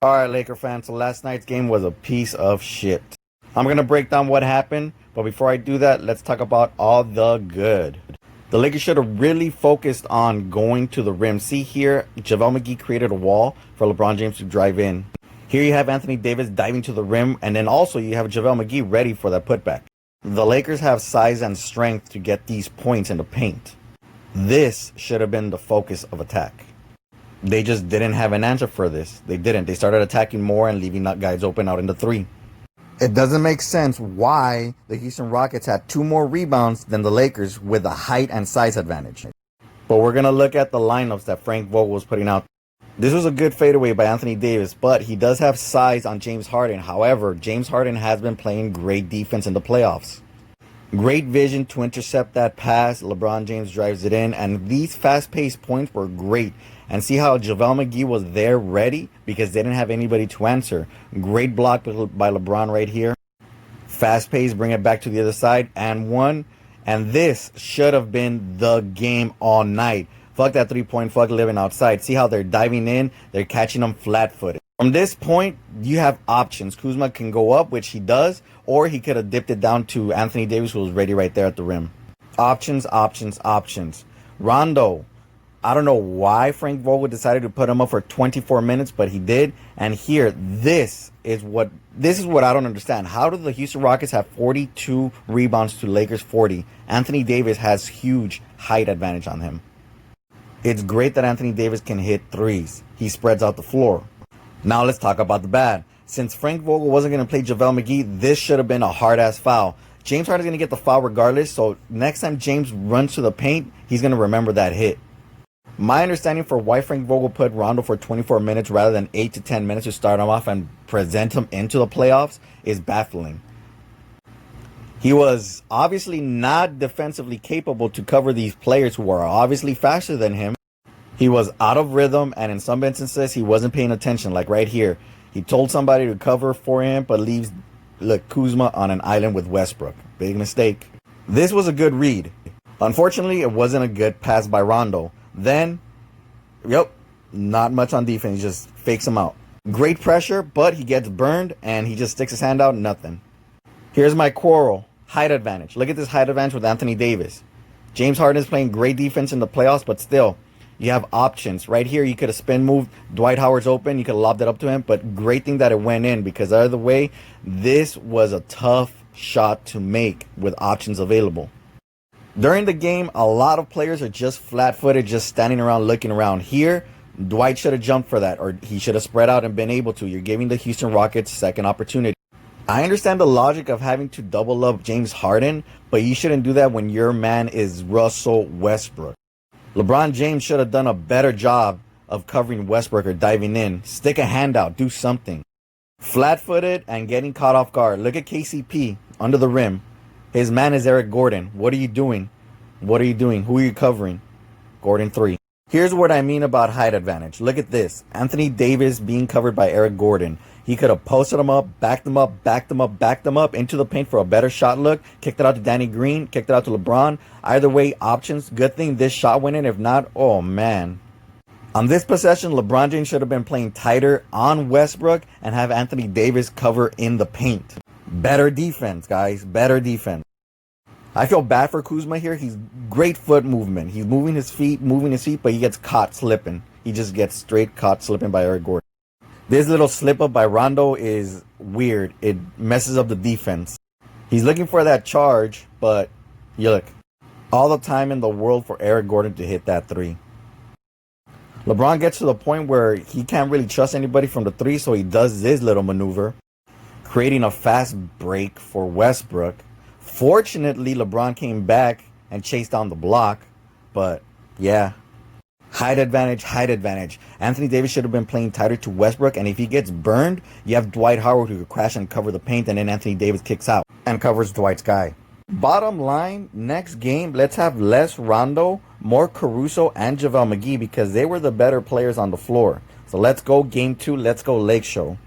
Alright, Laker fans, so last night's game was a piece of shit. I'm going to break down what happened, but before I do that, let's talk about all the good. The Lakers should have really focused on going to the rim. See here, JaVale McGee created a wall for LeBron James to drive in. Here you have Anthony Davis diving to the rim, and then also you have JaVale McGee ready for that putback. The Lakers have size and strength to get these points in the paint. This should have been the focus of attack. They just didn't have an answer for this. They didn't. They started attacking more and leaving guys open out in the three. It doesn't make sense why the Houston Rockets had 2 more rebounds than the Lakers with a height and size advantage. But we're going to look at the lineups that Frank Vogel was putting out. This was a good fadeaway by Anthony Davis, but he does have size on James Harden. However, James Harden has been playing great defense in the playoffs. Great vision to intercept that pass. LeBron James drives it in, and these fast-paced points were great. And see how JaVale McGee was there ready because they didn't have anybody to answer. Great block by LeBron right here. Fast-paced, bring it back to the other side, and one. And this should have been the game all night. Fuck that three-point, fuck living outside. See how they're diving in, they're catching them flat-footed. From this point, you have options. Kuzma can go up, which he does, or he could have dipped it down to Anthony Davis, who was ready right there at the rim. Options, options, options. Rondo. I don't know why Frank Vogel decided to put him up for 24 minutes, but he did. And here, this is what I don't understand. How do the Houston Rockets have 42 rebounds to Lakers 40? Anthony Davis has huge height advantage on him. It's great that Anthony Davis can hit threes. He spreads out the floor. Now let's talk about the bad. Since Frank Vogel wasn't going to play JaVale McGee, this should have been a hard-ass foul. James Harden's going to get the foul regardless, so next time James runs to the paint, he's going to remember that hit. My understanding for why Frank Vogel put Rondo for 24 minutes rather than 8 to 10 minutes to start him off and present him into the playoffs is baffling. He was obviously not defensively capable to cover these players who are obviously faster than him. He was out of rhythm, and in some instances, he wasn't paying attention, like right here. He told somebody to cover for him, but leaves Kuzma on an island with Westbrook. Big mistake. This was a good read. Unfortunately, it wasn't a good pass by Rondo. Then, not much on defense. He just fakes him out. Great pressure, but he gets burned, and he just sticks his hand out, nothing. Here's my quarrel. Height advantage. Look at this height advantage with Anthony Davis. James Harden is playing great defense in the playoffs, but still, you have options. Right here, you could have spin moved. Dwight Howard's open. You could have lobbed it up to him, but great thing that it went in because either way, this was a tough shot to make with options available. During the game, a lot of players are just flat-footed, just standing around, looking around. Here, Dwight should have jumped for that, or he should have spread out and been able to. You're giving the Houston Rockets second opportunity. I understand the logic of having to double up James Harden, but you shouldn't do that when your man is Russell Westbrook. LeBron James should have done a better job of covering Westbrook or diving in. Stick a hand out, do something. Flat-footed and getting caught off guard. Look at KCP under the rim. His man is Eric Gordon. What are you doing? What are you doing? Who are you covering? Gordon 3. Here's what I mean about height advantage. Look at this. Anthony Davis being covered by Eric Gordon. He could have posted him up, backed him up, backed him up, backed him up into the paint for a better shot look. Kicked it out to Danny Green. Kicked it out to LeBron. Either way, options. Good thing this shot went in. If not, oh man. On this possession, LeBron James should have been playing tighter on Westbrook and have Anthony Davis cover in the paint. Better defense, guys. Better defense. I feel bad for Kuzma here. He's great foot movement. He's moving his feet, but he gets caught slipping. He just gets straight caught slipping by Eric Gordon. This little slip up by Rondo is weird. It messes up the defense. He's looking for that charge, but you look. All the time in the world for Eric Gordon to hit that three. LeBron gets to the point where he can't really trust anybody from the three, so he does this little maneuver, creating a fast break for Westbrook. Fortunately, LeBron came back and chased down the block, but yeah. Height advantage, height advantage. Anthony Davis should have been playing tighter to Westbrook, and if he gets burned, you have Dwight Howard who could crash and cover the paint, and then Anthony Davis kicks out and covers Dwight's guy. Bottom line, next game, let's have less Rondo, more Caruso and JaVale McGee because they were the better players on the floor. So let's go game 2. Let's go Lake Show.